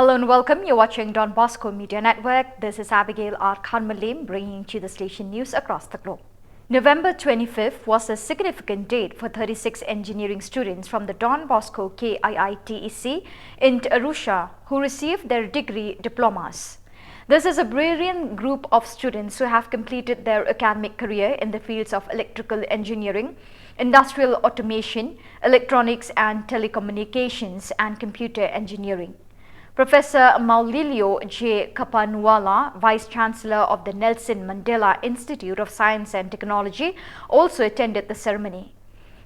Hello and welcome. You're watching Don Bosco Media Network. This is Abigail R. Khanmalim bringing to the station news across the globe. November 25th was a significant date for 36 engineering students from the Don Bosco KIITEC in Arusha who received their degree diplomas. This is a brilliant group of students who have completed their academic career in the fields of electrical engineering, industrial automation, electronics and telecommunications, and computer engineering. Professor Maulilio J. Kapanuwala, Vice Chancellor of the Nelson Mandela Institute of Science and Technology, also attended the ceremony.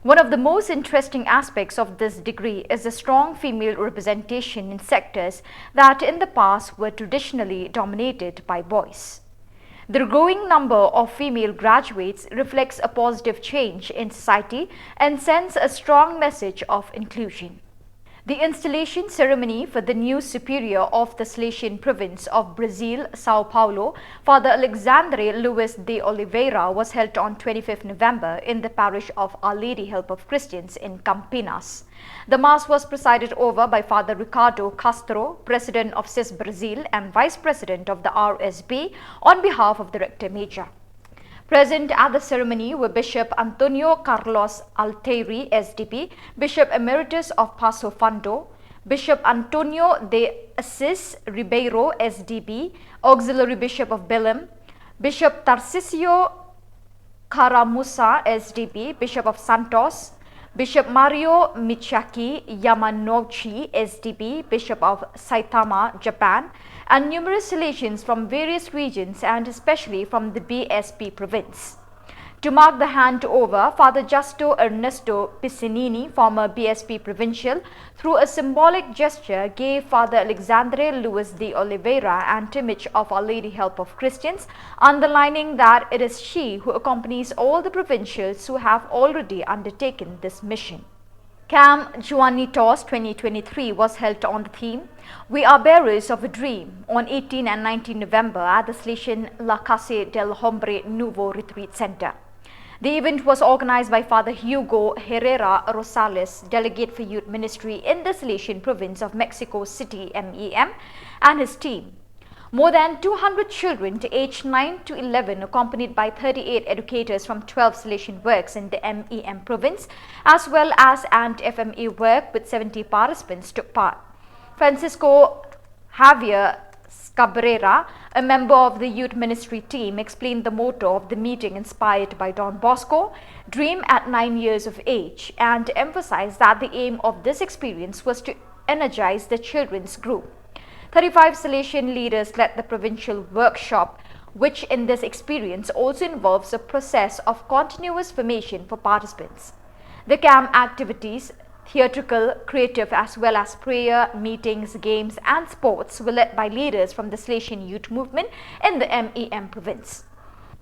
One of the most interesting aspects of this degree is the strong female representation in sectors that in the past were traditionally dominated by boys. The growing number of female graduates reflects a positive change in society and sends a strong message of inclusion. The installation ceremony for the new superior of the Salesian province of Brazil, Sao Paulo, Father Alexandre Luis de Oliveira, was held on 25th November in the parish of Our Lady Help of Christians in Campinas. The Mass was presided over by Father Ricardo Castro, President of SYS Brazil and Vice President of the RSB, on behalf of the Rector Major. Present at the ceremony were Bishop Antonio Carlos Altairi, SDP, Bishop Emeritus of Paso Fundo, Bishop Antonio de Assis Ribeiro, SDB, Auxiliary Bishop of Belém, Bishop Tarcisio Caramusa, SDB, Bishop of Santos, Bishop Mario Michaki Yamanouchi, SDB, Bishop of Saitama, Japan, and numerous Salesians from various regions and especially from the BSP province. To mark the handover, Father Justo Ernesto Piccinini, former BSP provincial, through a symbolic gesture gave Father Alexandre Luis de Oliveira an image of Our Lady Help of Christians, underlining that it is she who accompanies all the provincials who have already undertaken this mission. Camp Juanitos 2023 was held on the theme, We Are Bearers of a Dream, on 18 and 19 November at the Salesian La Casa del Hombre Nuevo Retreat Center. The event was organized by Father Hugo Herrera Rosales, Delegate for Youth Ministry in the Salesian province of Mexico City, MEM, and his team. More than 200 children aged 9 to 11, accompanied by 38 educators from 12 Salesian works in the MEM province, as well as an FME work with 70 participants, took part. Francisco Javier Cabrera, a member of the youth ministry team, explained the motto of the meeting inspired by Don Bosco, Dream at 9 years of age, and emphasized that the aim of this experience was to energize the children's group. 35 Salesian leaders led the provincial workshop, which in this experience also involves a process of continuous formation for participants. The camp activities, theatrical, creative, as well as prayer, meetings, games and sports were led by leaders from the Salesian youth movement in the MEM province.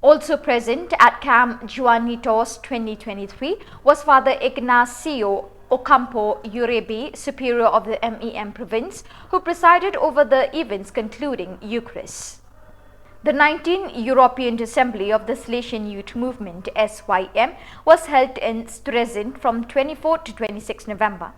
Also present at Camp Juanitos 2023 was Father Ignacio Ocampo Urebi, Superior of the MEM province, who presided over the event's concluding Eucharist. The 19th European Assembly of the Salesian Youth Movement (SYM) was held in Sturezin from 24 to 26 November.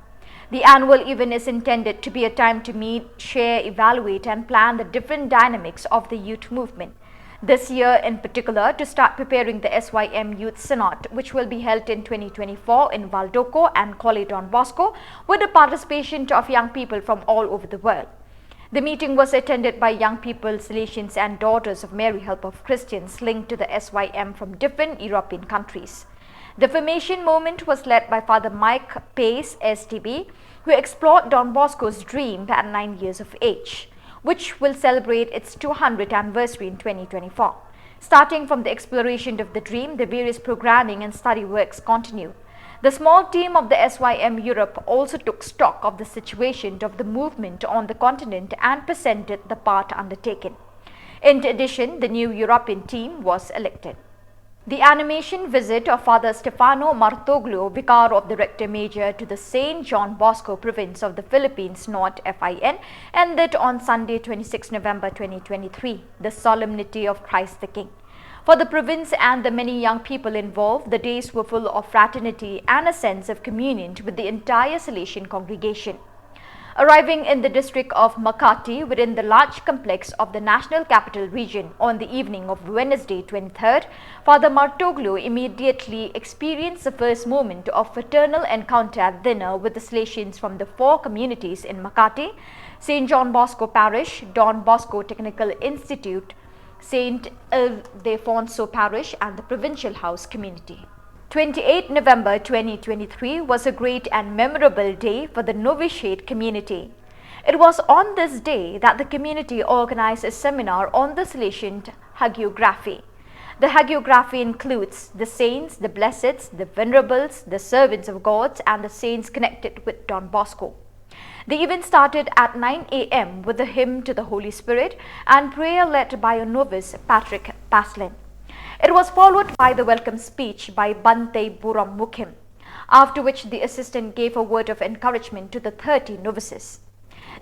The annual event is intended to be a time to meet, share, evaluate and plan the different dynamics of the youth movement. This year in particular, to start preparing the SYM Youth Synod, which will be held in 2024 in Valdoco and Colle Don Bosco, with the participation of young people from all over the world. The meeting was attended by young people, Salesians and Daughters of Mary Help of Christians linked to the SYM from different European countries. The formation moment was led by Father Mike Pace, SDB, who explored Don Bosco's dream at 9 years of age, which will celebrate its 200th anniversary in 2024. Starting from the exploration of the dream, the various programming and study works continue. The small team of the SYM Europe also took stock of the situation of the movement on the continent and presented the part undertaken. In addition, the new European team was elected. The animation visit of Father Stefano Martoglio, Vicar of the Rector Major to the St. John Bosco province of the Philippines, not FIN, ended on Sunday 26 November 2023, the Solemnity of Christ the King. For the province and the many young people involved, the days were full of fraternity and a sense of communion with the entire Salesian congregation. Arriving in the district of Makati within the large complex of the National Capital Region on the evening of Wednesday 23rd, Father Martoglu immediately experienced the first moment of fraternal encounter at dinner with the Salesians from the 4 communities in Makati, St. John Bosco Parish, Don Bosco Technical Institute, St. Ildefonso Parish and the Provincial House community. 28 November 2023 was a great and memorable day for the novitiate community. It was on this day that the community organized a seminar on the Salesian hagiography. The hagiography includes the saints, the blesseds, the venerables, the servants of God and the saints connected with Don Bosco. The event started at 9 a.m. with a hymn to the Holy Spirit and prayer led by a novice, Patrick Paslin. It was followed by the welcome speech by Bante Buram Mukhim, after which the assistant gave a word of encouragement to the 30 novices.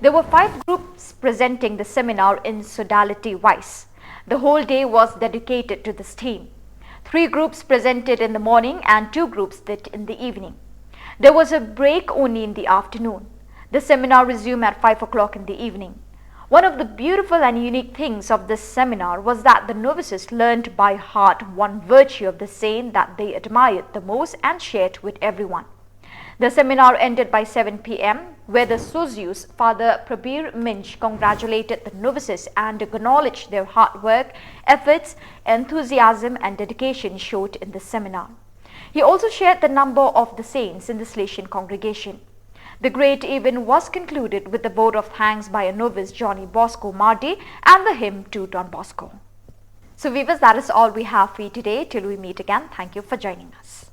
There were 5 groups presenting the seminar in sodality wise. The whole day was dedicated to this theme. 3 groups presented in the morning and 2 groups did in the evening. There was a break only in the afternoon. The seminar resumed at 5 o'clock in the evening. One of the beautiful and unique things of this seminar was that the novices learned by heart one virtue of the saint that they admired the most and shared with everyone. The seminar ended by 7 p.m. where the Sozius, Father Prabir Minch, congratulated the novices and acknowledged their hard work, efforts, enthusiasm and dedication showed in the seminar. He also shared the number of the saints in the Salesian congregation. The great event was concluded with the vote of thanks by a novice, Johnny Bosco Mardi, and the hymn to Don Bosco. So viewers, that is all we have for you today. Till we meet again, thank you for joining us.